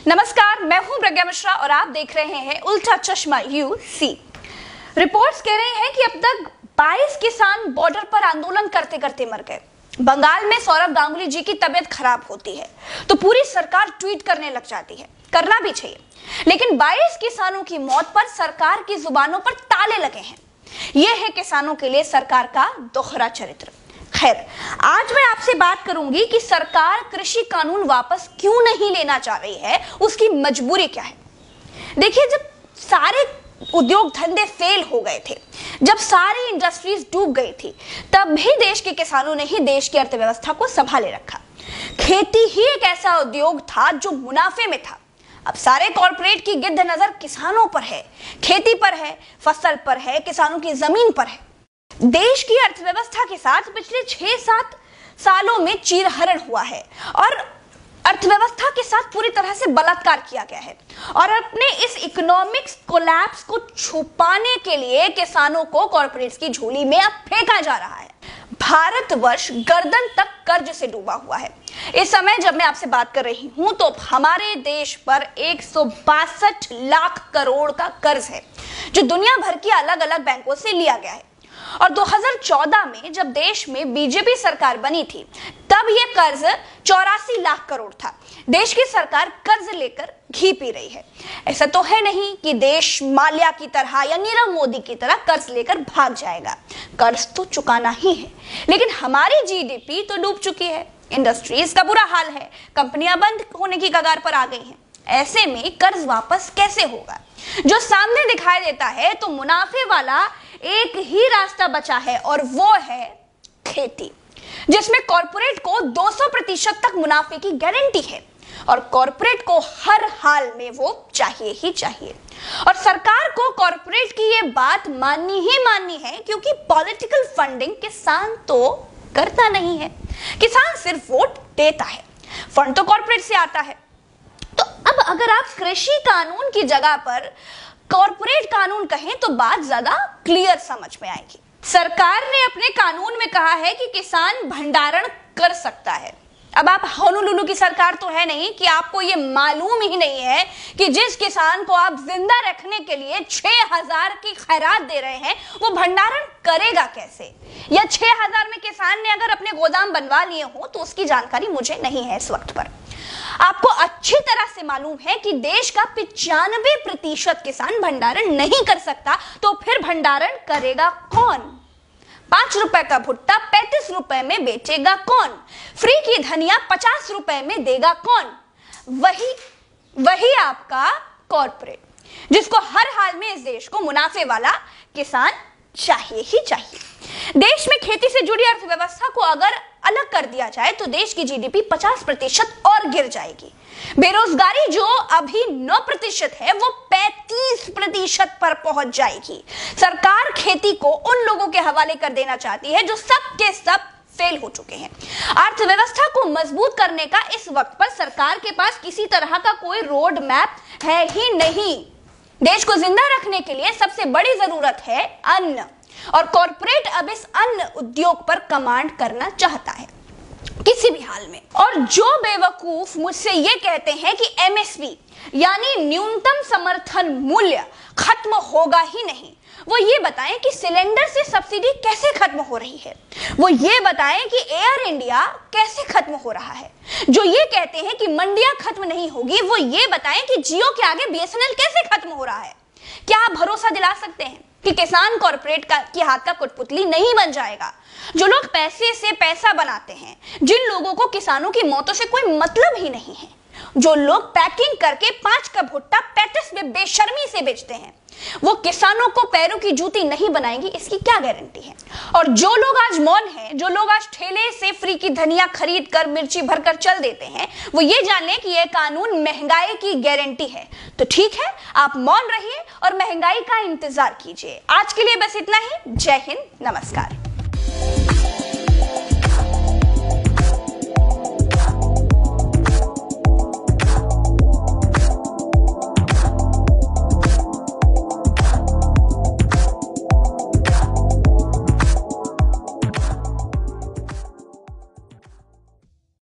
नमस्कार, मैं हूं प्रज्ञा मिश्रा और आप देख रहे हैं उल्टा चश्मा यूसी। रिपोर्ट्स कह रहे हैं कि अब तक 22 किसान बॉर्डर पर आंदोलन करते करते मर गए। बंगाल में सौरभ गांगुली जी की तबीयत खराब होती है तो पूरी सरकार ट्वीट करने लग जाती है, करना भी चाहिए, लेकिन 22 किसानों की मौत पर सरकार की जुबानों पर ताले लगे हैं। यह है किसानों के लिए सरकार का दोहरा चरित्र। खैर, आज मैं आपसे बात करूंगी कि सरकार कृषि कानून वापस क्यों नहीं लेना चाह रही है, उसकी मजबूरी क्या है। देखिए, जब सारे उद्योग धंधे फेल हो गए थे, जब सारी इंडस्ट्रीज डूब गई थी, तब भी देश के किसानों ने ही देश की अर्थव्यवस्था को संभाले रखा। खेती ही एक ऐसा उद्योग था जो मुनाफे में था। अब सारे कॉर्पोरेट की गिद्ध नजर किसानों पर है, खेती पर है, फसल पर है, किसानों की जमीन पर है। देश की अर्थव्यवस्था के साथ पिछले 6-7 सालों में चीरहरण हुआ है और अर्थव्यवस्था के साथ पूरी तरह से बलात्कार किया गया है। और अपने इस इकोनॉमिक्स कोलैप्स को छुपाने के लिए किसानों को कॉर्पोरेट्स की झोली में अब फेंका जा रहा है। भारतवर्ष गर्दन तक कर्ज से डूबा हुआ है। इस समय जब मैं आपसे बात कर रही हूं तो हमारे देश पर 162 लाख करोड़ का कर्ज है, जो दुनिया भर की अलग अलग बैंकों से लिया गया है। और 2014 में जब देश में बीजेपी सरकार बनी थी, तब यह कर्ज 84 लाख करोड़ था। देश की सरकार कर्ज लेकर घी पी रही है। ऐसा तो है नहीं कि देश माल्या की तरह या नीरव मोदी की तरह कर्ज लेकर भाग जाएगा। कर्ज तो चुकाना ही है, लेकिन हमारी जीडीपी तो डूब चुकी है, इंडस्ट्रीज का बुरा हाल है, कंपनियां बंद होने की कगार पर आ गई हैं। ऐसे में कर्ज वापस कैसे होगा? जो सामने दिखाई देता है तो मुनाफे वाला एक ही रास्ता बचा है और वो है खेती, जिसमें कॉर्पोरेट को 200% तक मुनाफे की गारंटी है और कॉर्पोरेट को हर हाल में वो चाहिए ही चाहिए। और सरकार को कॉर्पोरेट की ये बात माननी ही माननी है, क्योंकि पॉलिटिकल फंडिंग किसान तो करता नहीं है, किसान सिर्फ वोट देता है, फंड तो कॉर्पोरेट से आता है। तो अब अगर आप कृषि कानून की जगह पर कॉर्पोरेट कानून कहें तो बात ज्यादा क्लियर समझ में आएगी। सरकार ने अपने कानून में कहा है कि किसान भंडारण कर सकता है। अब आप होनोलुलु की सरकार तो है नहीं कि आपको ये मालूम ही नहीं है कि जिस किसान को आप जिंदा रखने के लिए 6000 की खैरात दे रहे हैं, वो भंडारण करेगा कैसे? या 6000 में किसान ने अगर अपने गोदाम बनवा लिए हो तो उसकी जानकारी मुझे नहीं है इस वक्त पर। आपको अच्छी तरह से मालूम है कि देश का 95% किसान भंडारण नहीं कर सकता, तो फिर भंडारण करेगा कौन? 5 रुपए का भुट्टा 35 रुपए में बेचेगा कौन? फ्री की धनिया 50 रुपए में देगा कौन? वही आपका कॉर्पोरेट, जिसको हर हाल में इस देश को मुनाफे वाला किसान चाहिए ही चाहिए। देश में खेती से जुड़ी अर्थव्यवस्था को अगर अलग कर दिया जाए तो देश की जीडीपी 50% और गिर जाएगी। बेरोजगारी जो अभी 9% है, वो 35% पर पहुंच जाएगी। सरकार खेती को उन लोगों के हवाले कर देना चाहती है जो सब के सब फेल हो चुके हैं। अर्थव्यवस्था को मजबूत करने का इस वक्त पर सरकार के पास किसी तरह का कोई रोड मैप है ही नहीं। देश को जिंदा रखने के लिए सबसे बड़ी जरूरत है अन्न, और कॉर्पोरेट अब इस अन्न उद्योग पर कमांड करना चाहता है किसी भी हाल में। और जो बेवकूफ मुझसे ये कहते हैं कि एमएसपी यानी न्यूनतम समर्थन मूल्य खत्म होगा ही नहीं, वो ये बताएं कि सिलेंडर से सब्सिडी कैसे खत्म हो रही है, वो ये बताएं कि एयर इंडिया कैसे खत्म हो रहा है। जो ये कहते हैं कि मंडियां खत्म नहीं होगी, वो ये बताएं कि जियो के आगे बीएसएनएल कैसे खत्म हो रहा है। क्या आप भरोसा दिला सकते हैं कि किसान कॉर्पोरेट की हाथ का कठपुतली नहीं बन जाएगा? जो लोग पैसे से पैसा बनाते हैं, जिन लोगों को किसानों की मौतों से कोई मतलब ही नहीं है, जो लोग पैकिंग करके 5 का भुट्टा 35 में बेशर्मी से बेचते हैं, वो किसानों को पैरों की जूती नहीं बनाएंगी, इसकी क्या गारंटी है? और जो लोग आज मौन हैं, जो लोग आज ठेले से फ्री की धनिया खरीद कर मिर्ची भरकर चल देते हैं, वो ये जान लें कि यह कानून महंगाई की गारंटी है। तो ठीक है, आप मौन रहिए और महंगाई का इंतजार कीजिए। आज के लिए बस इतना ही। जय हिंद, नमस्कार।